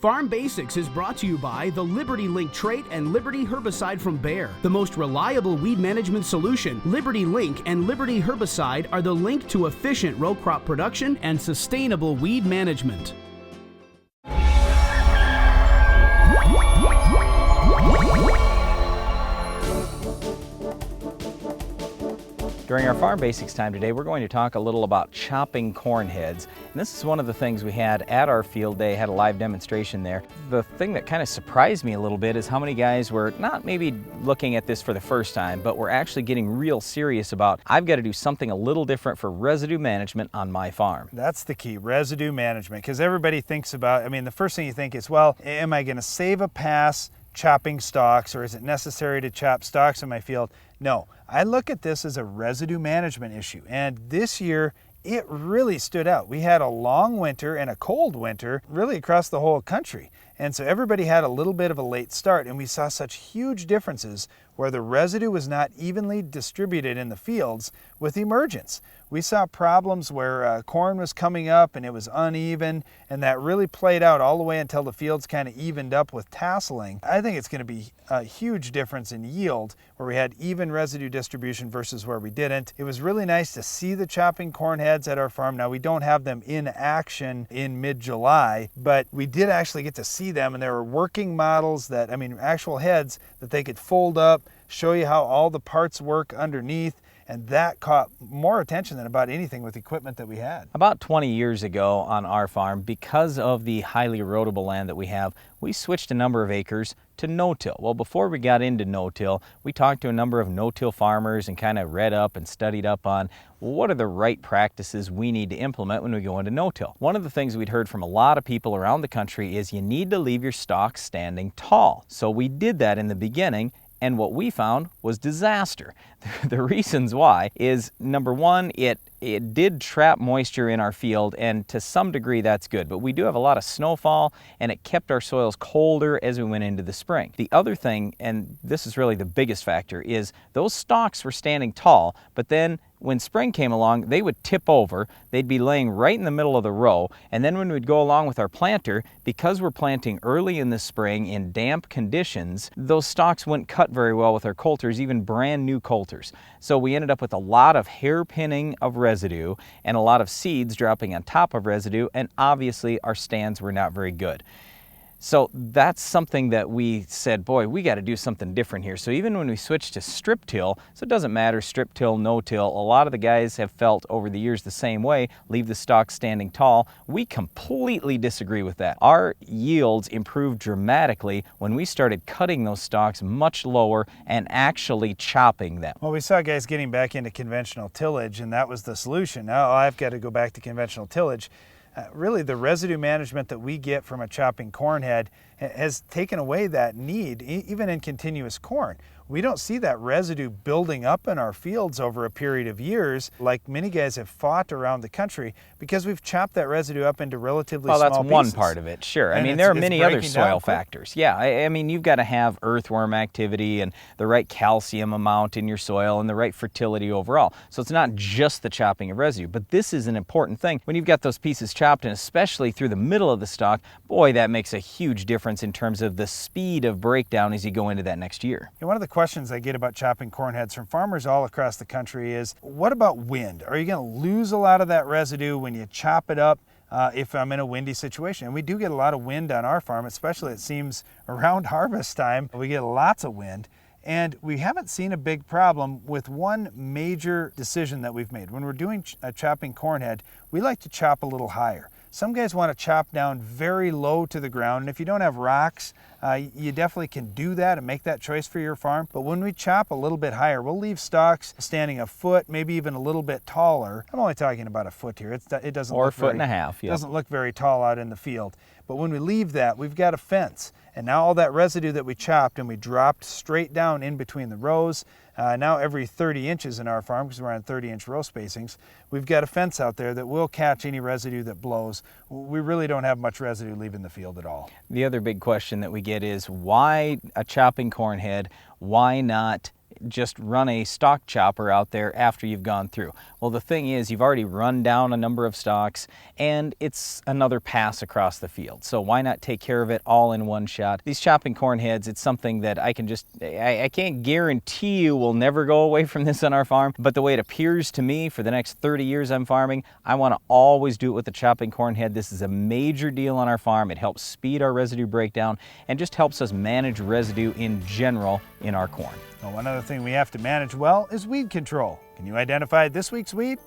Farm Basics is brought to you by the Liberty Link trait and Liberty herbicide from Bayer. The most reliable weed management solution, Liberty Link and Liberty herbicide are the link to efficient row crop production and sustainable weed management. During our Farm Basics time today, we're going to talk a little about chopping corn heads. And this is one of the things we had at our field day, had a live demonstration there. The thing that kind of surprised me a little bit is how many guys were not maybe looking at this for the first time, but were actually getting real serious about, I've got to do something a little different for residue management on my farm. That's the key, residue management, because everybody thinks about, the first thing you think is, well, am I going to save a pass chopping stalks, or is it necessary to chop stalks in my field? No, I look at this as a residue management issue, and this year it really stood out. We had a long winter and a cold winter really across the whole country, and so everybody had a little bit of a late start, and we saw such huge differences where the residue was not evenly distributed in the fields with emergence. We saw problems where corn was coming up and it was uneven, and that really played out all the way until the fields kind of evened up with tasseling. I think it's going to be a huge difference in yield where we had even residue distribution versus where we didn't. It was really nice to see the chopping corn heads at our farm. Now, we don't have them in action in mid-July, but we did actually get to see them, and there were working models that, actual heads that they could fold up, show you how all the parts work underneath, and that caught more attention than about anything with equipment that we had. About 20 years ago on our farm, because of the highly erodible land that we have, we switched a number of acres to no-till. Well, before we got into no-till, we talked to a number of no-till farmers and kind of read up and studied up on what are the right practices we need to implement when we go into no-till. One of the things we'd heard from a lot of people around the country is you need to leave your stalks standing tall. So we did that in the beginning, and what we found was disaster. The reasons why is, number one, it did trap moisture in our field, and to some degree that's good, but we do have a lot of snowfall, and it kept our soils colder as we went into the spring. The other thing, and this is really the biggest factor, is those stalks were standing tall, but then when spring came along, they would tip over. They'd be laying right in the middle of the row, and then when we'd go along with our planter, because we're planting early in the spring in damp conditions, those stalks wouldn't cut very well with our coulters, even brand new coulters. So we ended up with a lot of hairpinning of residue and a lot of seeds dropping on top of residue, and obviously our stands were not very good. So that's something that we said, boy, we got to do something different here. So even when we switched to strip till, so it doesn't matter strip till, no till, a lot of the guys have felt over the years the same way, leave the stalks standing tall. We completely disagree with that. Our yields improved dramatically when we started cutting those stalks much lower and actually chopping them. Well, we saw guys getting back into conventional tillage, and that was the solution. Now I've got to go back to conventional tillage. Really, the residue management that we get from a chopping corn head has taken away that need, even in continuous corn. We don't see that residue building up in our fields over a period of years like many guys have fought around the country, because we've chopped that residue up into relatively small pieces. Well, that's one part of it, sure. There are many other soil factors. Yeah, you've got to have earthworm activity and the right calcium amount in your soil and the right fertility overall. So it's not just the chopping of residue, but this is an important thing. When you've got those pieces chopped, and especially through the middle of the stalk, boy, that makes a huge difference in terms of the speed of breakdown as you go into that next year. And one of the questions I get about chopping corn heads from farmers all across the country is, what about wind? Are you going to lose a lot of that residue when you chop it up if I'm in a windy situation? And we do get a lot of wind on our farm, especially it seems around harvest time. We get lots of wind. And we haven't seen a big problem with one major decision that we've made. When we're doing a chopping corn head, we like to chop a little higher. Some guys want to chop down very low to the ground, and if you don't have rocks, you definitely can do that and make that choice for your farm. But when we chop a little bit higher, we'll leave stalks standing a foot, maybe even a little bit taller. I'm only talking about a foot here. It doesn't or look a foot and a half. It doesn't look very tall out in the field. But when we leave that, we've got a fence. And now all that residue that we chopped and we dropped straight down in between the rows, now every 30 inches in our farm, because we're on 30-inch row spacings, we've got a fence out there that will catch any residue that blows. We really don't have much residue leaving the field at all. The other big question that we get is, why a chopping corn head? Why not just run a stalk chopper out there after you've gone through. Well, the thing is, you've already run down a number of stalks and it's another pass across the field. So why not take care of it all in one shot? These chopping corn heads, it's something that I can't guarantee you we'll never go away from this on our farm, but the way it appears to me for the next 30 years I'm farming, I want to always do it with the chopping corn head. This is a major deal on our farm. It helps speed our residue breakdown and just helps us manage residue in general in our corn. Well, one other thing we have to manage well is weed control. Can you identify this week's weed?